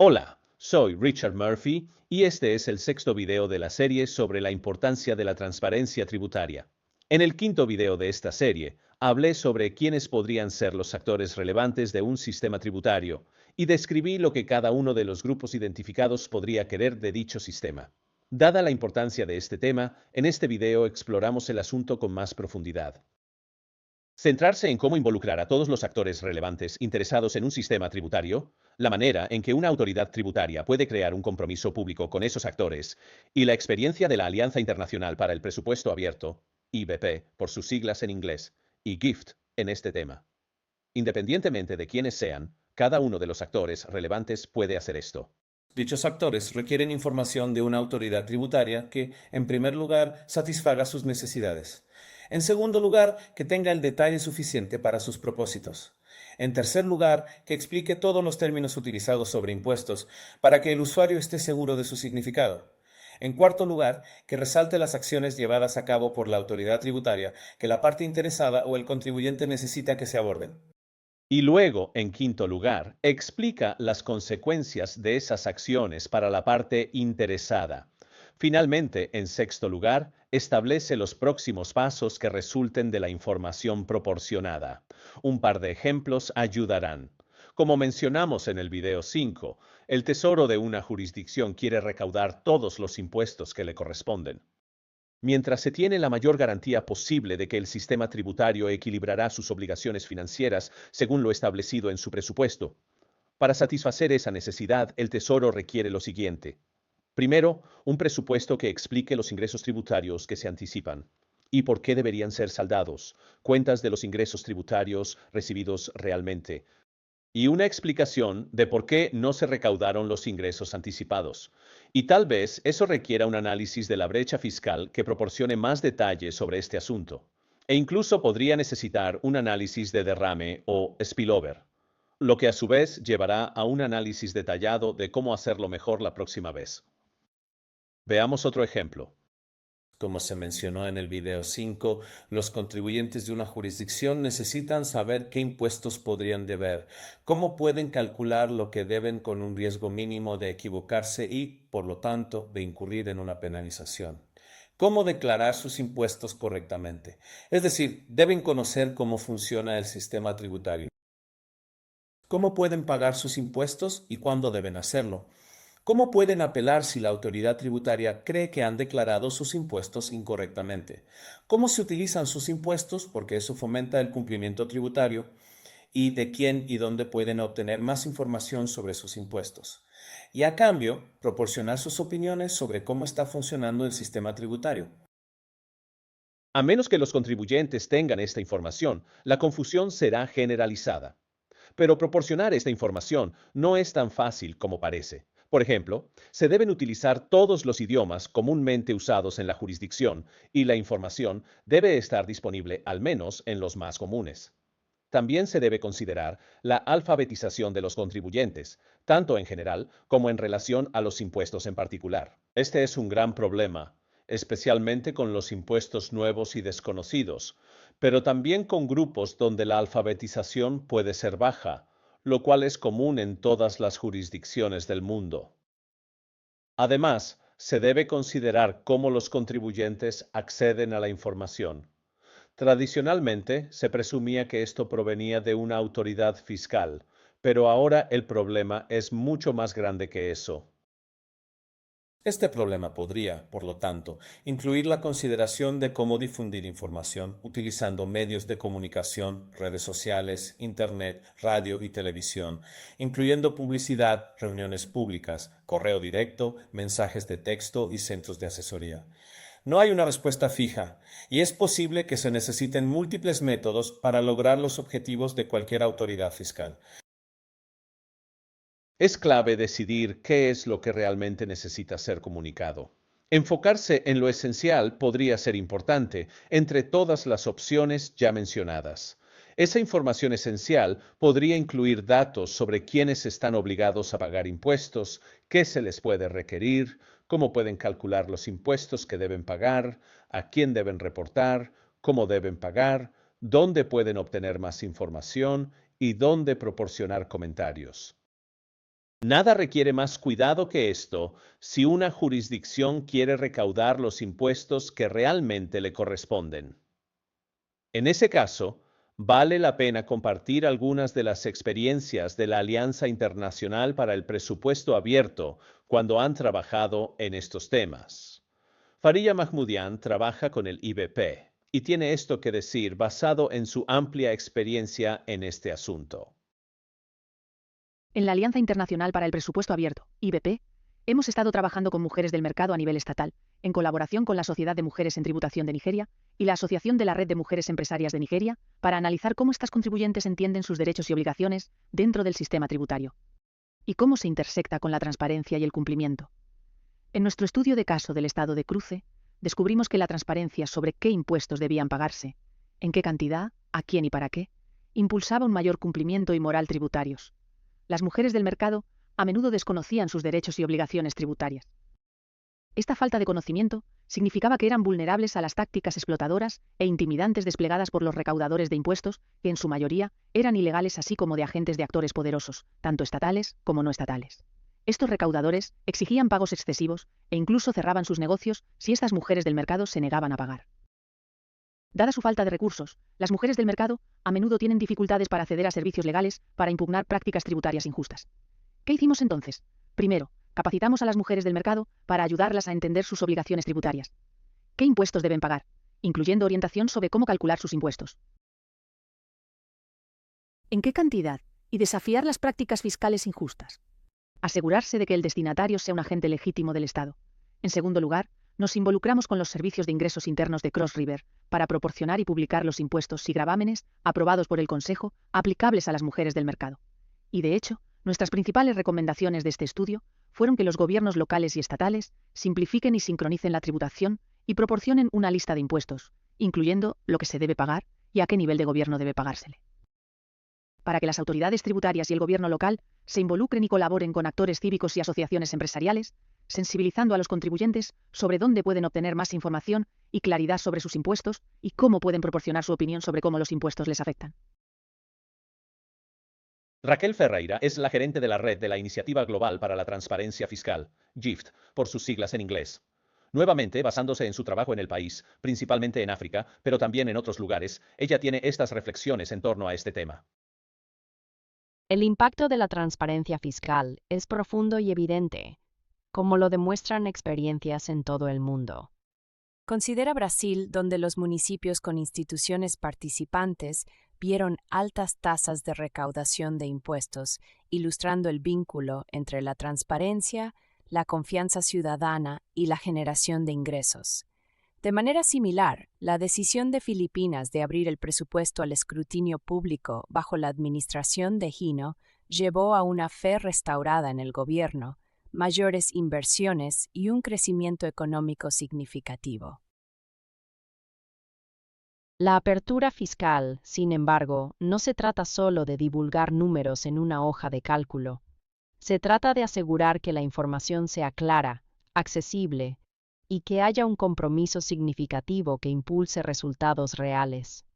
Hola, soy Richard Murphy y este es el sexto video de la serie sobre la importancia de la transparencia tributaria. En el quinto video de esta serie, hablé sobre quiénes podrían ser los actores relevantes de un sistema tributario y describí lo que cada uno de los grupos identificados podría querer de dicho sistema. Dada la importancia de este tema, en este video exploramos el asunto con más profundidad. Centrarse en cómo involucrar a todos los actores relevantes interesados en un sistema tributario, la manera en que una autoridad tributaria puede crear un compromiso público con esos actores, y la experiencia de la Alianza Internacional para el Presupuesto Abierto, IBP, por sus siglas en inglés, y GIFT, en este tema. Independientemente de quiénes sean, cada uno de los actores relevantes puede hacer esto. Dichos actores requieren información de una autoridad tributaria que, en primer lugar, satisfaga sus necesidades. En segundo lugar, que tenga el detalle suficiente para sus propósitos. En tercer lugar, que explique todos los términos utilizados sobre impuestos para que el usuario esté seguro de su significado. En cuarto lugar, que resalte las acciones llevadas a cabo por la autoridad tributaria que la parte interesada o el contribuyente necesita que se aborden. Y luego, en quinto lugar, explica las consecuencias de esas acciones para la parte interesada. Finalmente, en sexto lugar, establece los próximos pasos que resulten de la información proporcionada. Un par de ejemplos ayudarán. Como mencionamos en el video 5, el Tesoro de una jurisdicción quiere recaudar todos los impuestos que le corresponden. Mientras se tiene la mayor garantía posible de que el sistema tributario equilibrará sus obligaciones financieras según lo establecido en su presupuesto. Para satisfacer esa necesidad, el Tesoro requiere lo siguiente. Primero, un presupuesto que explique los ingresos tributarios que se anticipan y por qué deberían ser saldados, cuentas de los ingresos tributarios recibidos realmente, y una explicación de por qué no se recaudaron los ingresos anticipados. Y tal vez eso requiera un análisis de la brecha fiscal que proporcione más detalles sobre este asunto. E incluso podría necesitar un análisis de derrame o spillover, lo que a su vez llevará a un análisis detallado de cómo hacerlo mejor la próxima vez. Veamos otro ejemplo. Como se mencionó en el video 5, los contribuyentes de una jurisdicción necesitan saber qué impuestos podrían deber, cómo pueden calcular lo que deben con un riesgo mínimo de equivocarse y, por lo tanto, de incurrir en una penalización. Cómo declarar sus impuestos correctamente. Es decir, deben conocer cómo funciona el sistema tributario. Cómo pueden pagar sus impuestos y cuándo deben hacerlo. ¿Cómo pueden apelar si la autoridad tributaria cree que han declarado sus impuestos incorrectamente? ¿Cómo se utilizan sus impuestos? Porque eso fomenta el cumplimiento tributario. ¿Y de quién y dónde pueden obtener más información sobre sus impuestos? Y a cambio, proporcionar sus opiniones sobre cómo está funcionando el sistema tributario. A menos que los contribuyentes tengan esta información, la confusión será generalizada. Pero proporcionar esta información no es tan fácil como parece. Por ejemplo, se deben utilizar todos los idiomas comúnmente usados en la jurisdicción y la información debe estar disponible al menos en los más comunes. También se debe considerar la alfabetización de los contribuyentes, tanto en general como en relación a los impuestos en particular. Este es un gran problema, especialmente con los impuestos nuevos y desconocidos, pero también con grupos donde la alfabetización puede ser baja, lo cual es común en todas las jurisdicciones del mundo. Además, se debe considerar cómo los contribuyentes acceden a la información. Tradicionalmente, se presumía que esto provenía de una autoridad fiscal, pero ahora el problema es mucho más grande que eso. Este problema podría, por lo tanto, incluir la consideración de cómo difundir información utilizando medios de comunicación, redes sociales, Internet, radio y televisión, incluyendo publicidad, reuniones públicas, correo directo, mensajes de texto y centros de asesoría. No hay una respuesta fija, y es posible que se necesiten múltiples métodos para lograr los objetivos de cualquier autoridad fiscal. Es clave decidir qué es lo que realmente necesita ser comunicado. Enfocarse en lo esencial podría ser importante entre todas las opciones ya mencionadas. Esa información esencial podría incluir datos sobre quiénes están obligados a pagar impuestos, qué se les puede requerir, cómo pueden calcular los impuestos que deben pagar, a quién deben reportar, cómo deben pagar, dónde pueden obtener más información y dónde proporcionar comentarios. Nada requiere más cuidado que esto si una jurisdicción quiere recaudar los impuestos que realmente le corresponden. En ese caso, vale la pena compartir algunas de las experiencias de la Alianza Internacional para el Presupuesto Abierto cuando han trabajado en estos temas. Fariya Mahmudian trabaja con el IBP y tiene esto que decir basado en su amplia experiencia en este asunto. En la Alianza Internacional para el Presupuesto Abierto, IBP, hemos estado trabajando con mujeres del mercado a nivel estatal, en colaboración con la Sociedad de Mujeres en Tributación de Nigeria y la Asociación de la Red de Mujeres Empresarias de Nigeria, para analizar cómo estas contribuyentes entienden sus derechos y obligaciones dentro del sistema tributario y cómo se intersecta con la transparencia y el cumplimiento. En nuestro estudio de caso del estado de cruce, descubrimos que la transparencia sobre qué impuestos debían pagarse, en qué cantidad, a quién y para qué, impulsaba un mayor cumplimiento y moral tributarios. Las mujeres del mercado a menudo desconocían sus derechos y obligaciones tributarias. Esta falta de conocimiento significaba que eran vulnerables a las tácticas explotadoras e intimidantes desplegadas por los recaudadores de impuestos, que en su mayoría eran ilegales, así como de agentes de actores poderosos, tanto estatales como no estatales. Estos recaudadores exigían pagos excesivos e incluso cerraban sus negocios si estas mujeres del mercado se negaban a pagar. Dada su falta de recursos, las mujeres del mercado a menudo tienen dificultades para acceder a servicios legales para impugnar prácticas tributarias injustas. ¿Qué hicimos entonces? Primero, capacitamos a las mujeres del mercado para ayudarlas a entender sus obligaciones tributarias. ¿Qué impuestos deben pagar? Incluyendo orientación sobre cómo calcular sus impuestos. ¿En qué cantidad? Y desafiar las prácticas fiscales injustas. Asegurarse de que el destinatario sea un agente legítimo del Estado. En segundo lugar, nos involucramos con los servicios de ingresos internos de Cross River para proporcionar y publicar los impuestos y gravámenes aprobados por el Consejo aplicables a las mujeres del mercado. Y de hecho, nuestras principales recomendaciones de este estudio fueron que los gobiernos locales y estatales simplifiquen y sincronicen la tributación y proporcionen una lista de impuestos, incluyendo lo que se debe pagar y a qué nivel de gobierno debe pagársele. Para que las autoridades tributarias y el gobierno local se involucren y colaboren con actores cívicos y asociaciones empresariales, sensibilizando a los contribuyentes sobre dónde pueden obtener más información y claridad sobre sus impuestos y cómo pueden proporcionar su opinión sobre cómo los impuestos les afectan. Raquel Ferreira es la gerente de la Red de la Iniciativa Global para la Transparencia Fiscal, GIFT, por sus siglas en inglés. Nuevamente, basándose en su trabajo en el país, principalmente en África, pero también en otros lugares, ella tiene estas reflexiones en torno a este tema. El impacto de la transparencia fiscal es profundo y evidente, como lo demuestran experiencias en todo el mundo. Considera Brasil, donde los municipios con instituciones participantes vieron altas tasas de recaudación de impuestos, ilustrando el vínculo entre la transparencia, la confianza ciudadana y la generación de ingresos. De manera similar, la decisión de Filipinas de abrir el presupuesto al escrutinio público bajo la administración de Aquino llevó a una fe restaurada en el gobierno, mayores inversiones y un crecimiento económico significativo. La apertura fiscal, sin embargo, no se trata solo de divulgar números en una hoja de cálculo. Se trata de asegurar que la información sea clara, accesible, y que haya un compromiso significativo que impulse resultados reales.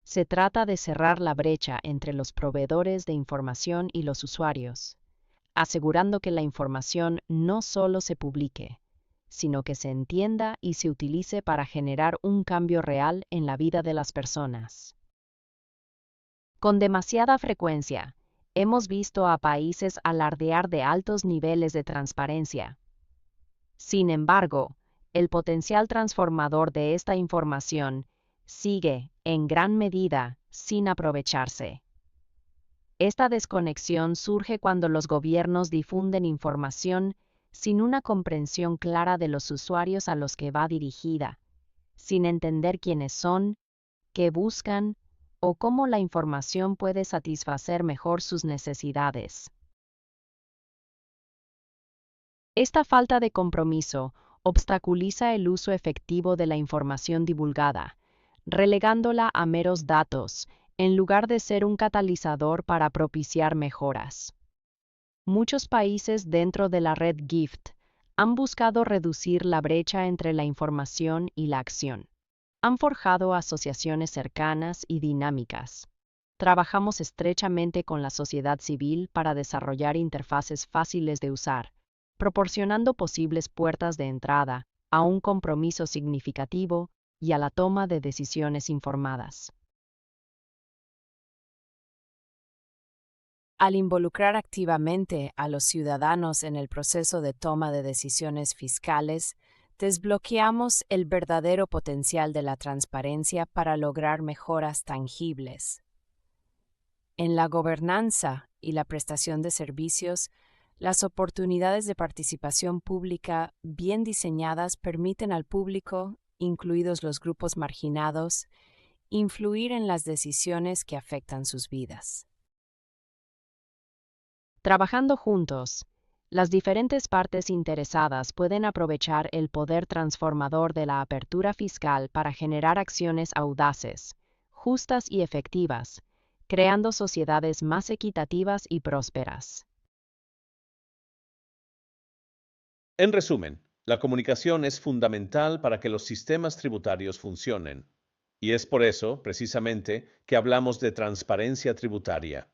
Se trata de cerrar la brecha entre los proveedores de información y los usuarios, asegurando que la información no solo se publique, sino que se entienda y se utilice para generar un cambio real en la vida de las personas. Con demasiada frecuencia, hemos visto a países alardear de altos niveles de transparencia. Sin embargo, el potencial transformador de esta información sigue, en gran medida, sin aprovecharse. Esta desconexión surge cuando los gobiernos difunden información sin una comprensión clara de los usuarios a los que va dirigida, sin entender quiénes son, qué buscan o cómo la información puede satisfacer mejor sus necesidades. Esta falta de compromiso obstaculiza el uso efectivo de la información divulgada, relegándola a meros datos, en lugar de ser un catalizador para propiciar mejoras. Muchos países dentro de la red GIFT han buscado reducir la brecha entre la información y la acción. Han forjado asociaciones cercanas y dinámicas, trabajamos estrechamente con la sociedad civil para desarrollar interfaces fáciles de usar, proporcionando posibles puertas de entrada a un compromiso significativo y a la toma de decisiones informadas. Al involucrar activamente a los ciudadanos en el proceso de toma de decisiones fiscales, desbloqueamos el verdadero potencial de la transparencia para lograr mejoras tangibles. En la gobernanza y la prestación de servicios, las oportunidades de participación pública bien diseñadas permiten al público, incluidos los grupos marginados, influir en las decisiones que afectan sus vidas. Trabajando juntos, las diferentes partes interesadas pueden aprovechar el poder transformador de la apertura fiscal para generar acciones audaces, justas y efectivas, creando sociedades más equitativas y prósperas. En resumen, la comunicación es fundamental para que los sistemas tributarios funcionen. Y es por eso, precisamente, que hablamos de transparencia tributaria.